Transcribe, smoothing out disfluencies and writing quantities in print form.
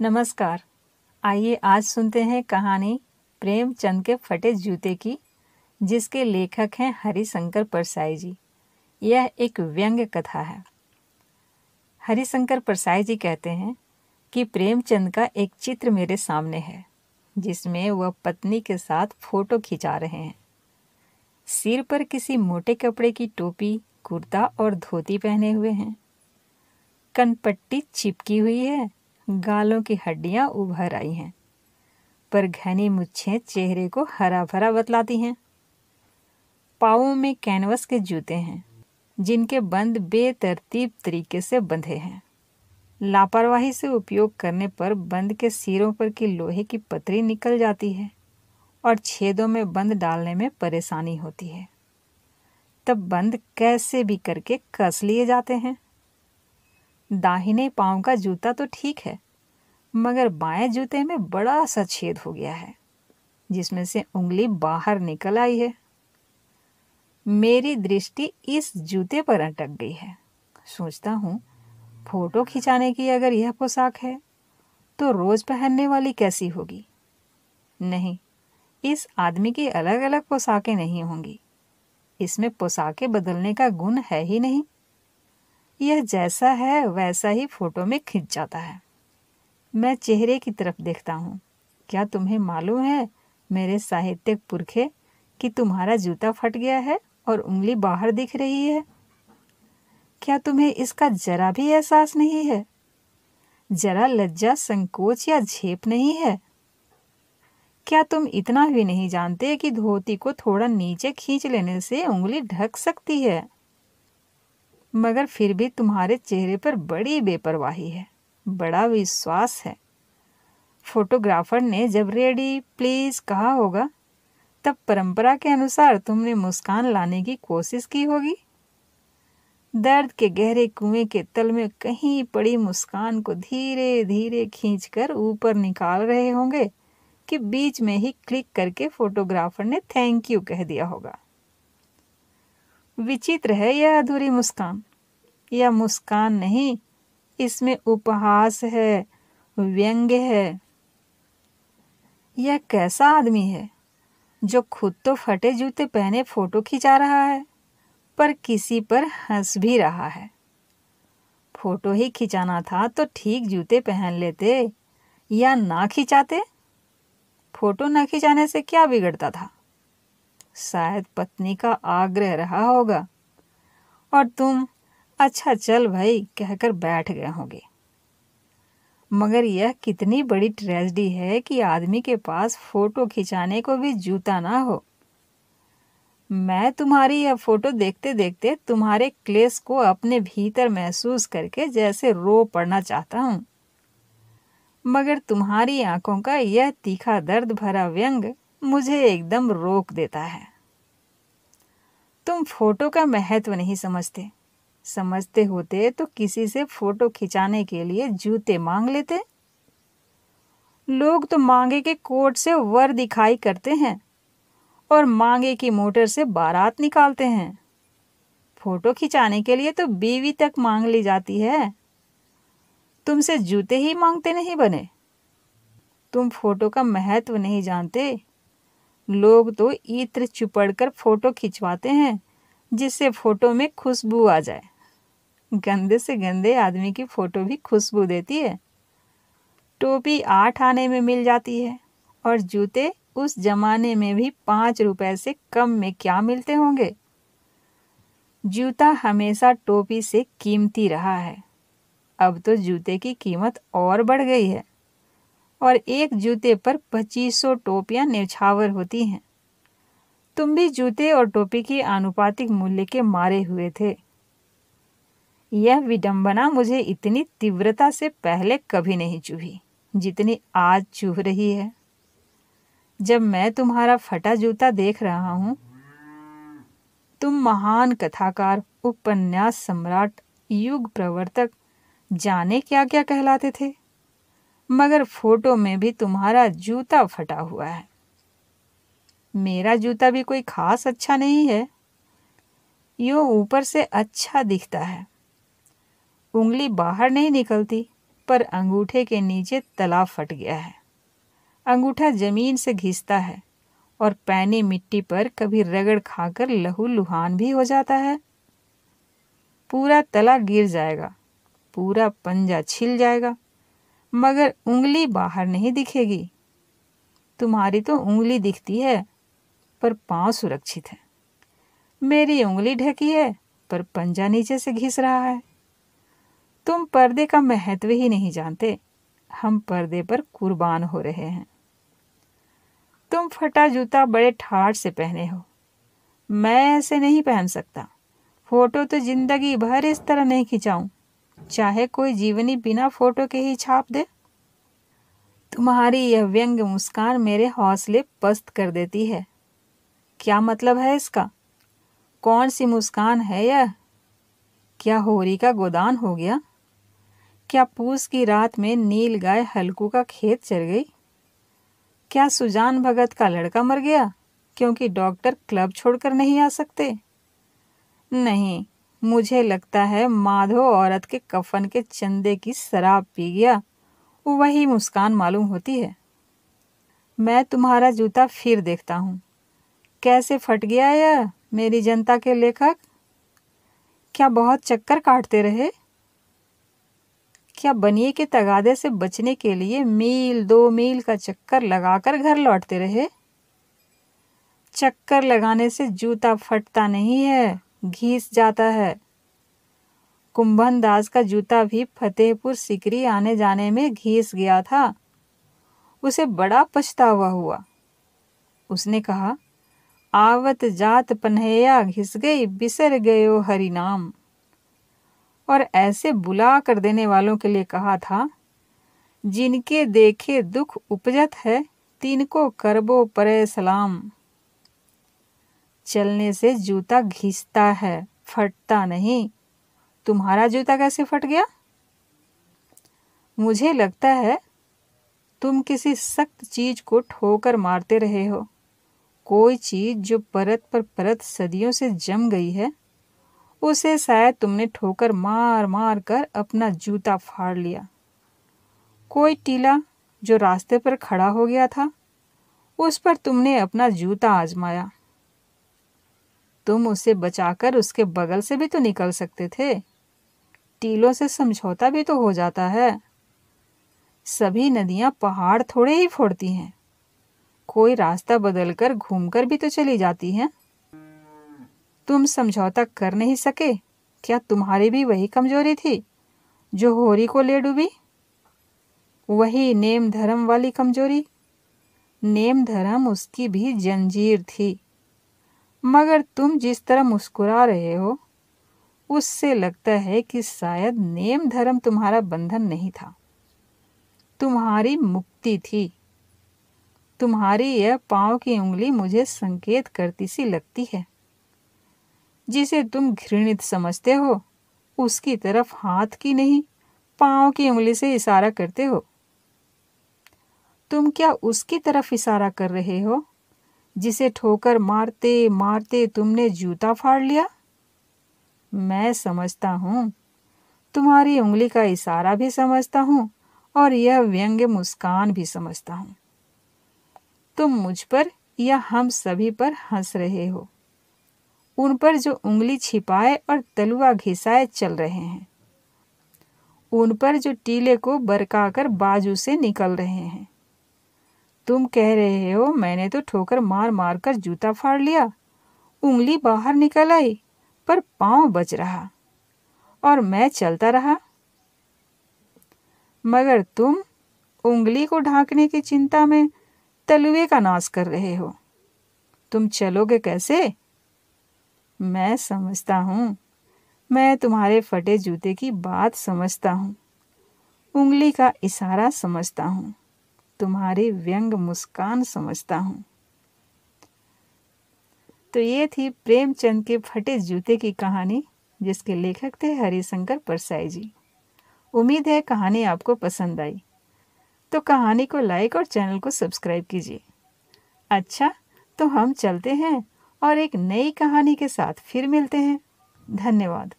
नमस्कार। आइए आज सुनते हैं कहानी प्रेमचंद के फटे जूते की, जिसके लेखक हैं हरिशंकर परसाई जी। यह एक व्यंग्य कथा है। हरिशंकर परसाई जी कहते हैं कि प्रेमचंद का एक चित्र मेरे सामने है, जिसमें वह पत्नी के साथ फोटो खिंचा रहे हैं। सिर पर किसी मोटे कपड़े की टोपी, कुर्ता और धोती पहने हुए हैं। कनपट्टी चिपकी हुई है, गालों की हड्डियां उभर आई हैं, पर घनी मुच्छें चेहरे को हरा भरा बतलाती हैं। पाँवों में कैनवस के जूते हैं, जिनके बंद बेतरतीब तरीके से बंधे हैं। लापरवाही से उपयोग करने पर बंद के सिरों पर की लोहे की पतरी निकल जाती है और छेदों में बंद डालने में परेशानी होती है। तब बंद कैसे भी करके कस लिए जाते हैं। दाहिने पांव का जूता तो ठीक है, मगर बाएं जूते में बड़ा सा छेद हो गया है, जिसमें से उंगली बाहर निकल आई है। मेरी दृष्टि इस जूते पर अटक गई है। सोचता हूँ, फोटो खिंचाने की अगर यह पोशाक है तो रोज पहनने वाली कैसी होगी। नहीं, इस आदमी की अलग अलग पोशाकें नहीं होंगी। इसमें पोशाकें बदलने का गुण है ही नहीं। यह जैसा है वैसा ही फोटो में खिंच जाता है। मैं चेहरे की तरफ देखता हूँ। क्या तुम्हें मालूम है मेरे साहित्यिक पुरखे कि तुम्हारा जूता फट गया है और उंगली बाहर दिख रही है? क्या तुम्हें इसका जरा भी एहसास नहीं है? जरा लज्जा, संकोच या झेप नहीं है? क्या तुम इतना भी नहीं जानते कि धोती को थोड़ा नीचे खींच लेने से उंगली ढक सकती है? मगर फिर भी तुम्हारे चेहरे पर बड़ी बेपरवाही है, बड़ा विश्वास है। फोटोग्राफर ने जब रेडी प्लीज कहा होगा, तब परंपरा के अनुसार तुमने मुस्कान लाने की कोशिश की होगी। दर्द के गहरे कुएं के तल में कहीं पड़ी मुस्कान को धीरे धीरे खींचकर ऊपर निकाल रहे होंगे कि बीच में ही क्लिक करके फोटोग्राफर ने थैंक यू कह दिया होगा। विचित्र है यह अधूरी मुस्कान। यह मुस्कान नहीं, इसमें उपहास है, व्यंग्य है। यह कैसा आदमी है जो खुद तो फटे जूते पहने फोटो खिंचा रहा है, पर किसी पर हंस भी रहा है। फोटो ही खिंचाना था तो ठीक जूते पहन लेते या ना खिंचाते। फोटो न खिंचाने से क्या बिगड़ता था? शायद पत्नी का आग्रह रहा होगा और तुम अच्छा चल भाई कहकर बैठ गए होंगे। मगर यह कितनी बड़ी ट्रेजेडी है कि आदमी के पास फोटो खिंचाने को भी जूता ना हो। मैं तुम्हारी यह फोटो देखते देखते तुम्हारे क्लेश को अपने भीतर महसूस करके जैसे रो पड़ना चाहता हूँ, मगर तुम्हारी आंखों का यह तीखा दर्द भरा व्यंग मुझे एकदम रोक देता है। तुम फोटो का महत्व नहीं समझते। समझते होते तो किसी से फोटो खिंचाने के लिए जूते मांग लेते। लोग तो मांगे के कोट से वर दिखाई करते हैं और मांगे की मोटर से बारात निकालते हैं। फोटो खिंचाने के लिए तो बीवी तक मांग ली जाती है। तुमसे जूते ही मांगते नहीं बने। तुम फोटो का महत्व नहीं जानते। लोग तो इत्र चुपड़कर फोटो खिंचवाते हैं जिससे फोटो में खुशबू आ जाए। गंदे से गंदे आदमी की फोटो भी खुशबू देती है। टोपी 8 आने में मिल जाती है और जूते उस जमाने में भी 5 रुपए से कम में क्या मिलते होंगे। जूता हमेशा टोपी से कीमती रहा है। अब तो जूते की कीमत और बढ़ गई है और एक जूते पर 2500 टोपियां न्यौछावर होती हैं। तुम भी जूते और टोपी की आनुपातिक मूल्य के मारे हुए थे। यह विडंबना मुझे इतनी तीव्रता से पहले कभी नहीं चुभी जितनी आज चुभ रही है। जब मैं तुम्हारा फटा जूता देख रहा हूँ। तुम महान कथाकार, उपन्यास सम्राट, युग प्रवर्तक, जाने क्या क्या कहलाते थे, मगर फोटो में भी तुम्हारा जूता फटा हुआ है। मेरा जूता भी कोई खास अच्छा नहीं है। यूं ऊपर से अच्छा दिखता है, उंगली बाहर नहीं निकलती, पर अंगूठे के नीचे तला फट गया है। अंगूठा जमीन से घिसता है और पैनी मिट्टी पर कभी रगड़ खाकर लहूलुहान भी हो जाता है। पूरा तला गिर जाएगा, पूरा पंजा छिल जाएगा, मगर उंगली बाहर नहीं दिखेगी। तुम्हारी तो उंगली दिखती है पर पांव सुरक्षित है। मेरी उंगली ढकी है पर पंजा नीचे से घिस रहा है। तुम पर्दे का महत्व ही नहीं जानते। हम पर्दे पर कुर्बान हो रहे हैं। तुम फटा जूता बड़े ठाठ से पहने हो। मैं ऐसे नहीं पहन सकता। फोटो तो जिंदगी भर इस तरह नहीं खिंचाऊं, चाहे कोई जीवनी बिना फोटो के ही छाप दे। तुम्हारी यह व्यंग मुस्कान मेरे हौसले पस्त कर देती है। क्या मतलब है इसका? कौन सी मुस्कान है यह? क्या होरी का गोदान हो गया? क्या पूस की रात में नील गाय हल्कू का खेत चर गई? क्या सुजान भगत का लड़का मर गया क्योंकि डॉक्टर क्लब छोड़कर नहीं आ सकते? नहीं, मुझे लगता है माधो औरत के कफन के चंदे की शराब पी गया, वही मुस्कान मालूम होती है। मैं तुम्हारा जूता फिर देखता हूँ। कैसे फट गया यह, मेरी जनता के लेखक? क्या बहुत चक्कर काटते रहे? क्या बनिए के तगादे से बचने के लिए मील 2 मील का चक्कर लगाकर घर लौटते रहे? चक्कर लगाने से जूता फटता नहीं है, घिस जाता है। कुंभन दास का जूता भी फतेहपुर सिकरी आने जाने में घिस गया था। उसे बड़ा पछतावा हुआ। उसने कहा, आवत जात पन्हैया घिस गई, बिसर गयो हरि नाम। और ऐसे बुला कर देने वालों के लिए कहा था, जिनके देखे दुख उपजत है, तिनको करबो परे सलाम। चलने से जूता घिसता है, फटता नहीं। तुम्हारा जूता कैसे फट गया? मुझे लगता है तुम किसी सख्त चीज को ठोकर मारते रहे हो। कोई चीज जो परत पर परत सदियों से जम गई है, उसे शायद तुमने ठोकर मार मार कर अपना जूता फाड़ लिया। कोई टीला जो रास्ते पर खड़ा हो गया था, उस पर तुमने अपना जूता आजमाया। तुम उसे बचाकर उसके बगल से भी तो निकल सकते थे। टीलों से समझौता भी तो हो जाता है। सभी नदियां पहाड़ थोड़े ही फोड़ती हैं। कोई रास्ता बदलकर घूमकर भी तो चली जाती हैं। तुम समझौता कर नहीं सके? क्या तुम्हारी भी वही कमजोरी थी जो होरी को ले डूबी? वही नेम धर्म वाली कमजोरी? नेम धर्म उसकी भी जंजीर थी, मगर तुम जिस तरह मुस्कुरा रहे हो, उससे लगता है कि शायद नेम धर्म तुम्हारा बंधन नहीं था, तुम्हारी मुक्ति थी। तुम्हारी यह पांव की उंगली मुझे संकेत करती सी लगती है। जिसे तुम घृणित समझते हो, उसकी तरफ हाथ की नहीं, पांव की उंगली से इशारा करते हो। तुम क्या उसकी तरफ इशारा कर रहे हो जिसे ठोकर मारते मारते तुमने जूता फाड़ लिया? मैं समझता हूँ, तुम्हारी उंगली का इशारा भी समझता हूँ और यह व्यंग्य मुस्कान भी समझता हूँ। तुम मुझ पर या हम सभी पर हंस रहे हो, उन पर जो उंगली छिपाए और तलुआ घिसाए चल रहे हैं, उन पर जो टीले को बरकाकर बाजू से निकल रहे हैं। तुम कह रहे हो, मैंने तो ठोकर मार मार कर जूता फाड़ लिया, उंगली बाहर निकल आई पर पांव बच रहा और मैं चलता रहा। मगर तुम उंगली को ढांकने की चिंता में तलुए का नाश कर रहे हो। तुम चलोगे कैसे? मैं समझता हूँ। मैं तुम्हारे फटे जूते की बात समझता हूँ, उंगली का इशारा समझता हूँ, तुम्हारी व्यंग मुस्कान समझता हूँ। तो ये थी प्रेमचंद के फटे जूते की कहानी, जिसके लेखक थे हरिशंकर परसाई जी। उम्मीद है कहानी आपको पसंद आई। तो कहानी को लाइक और चैनल को सब्सक्राइब कीजिए। अच्छा, तो हम चलते हैं और एक नई कहानी के साथ फिर मिलते हैं। धन्यवाद।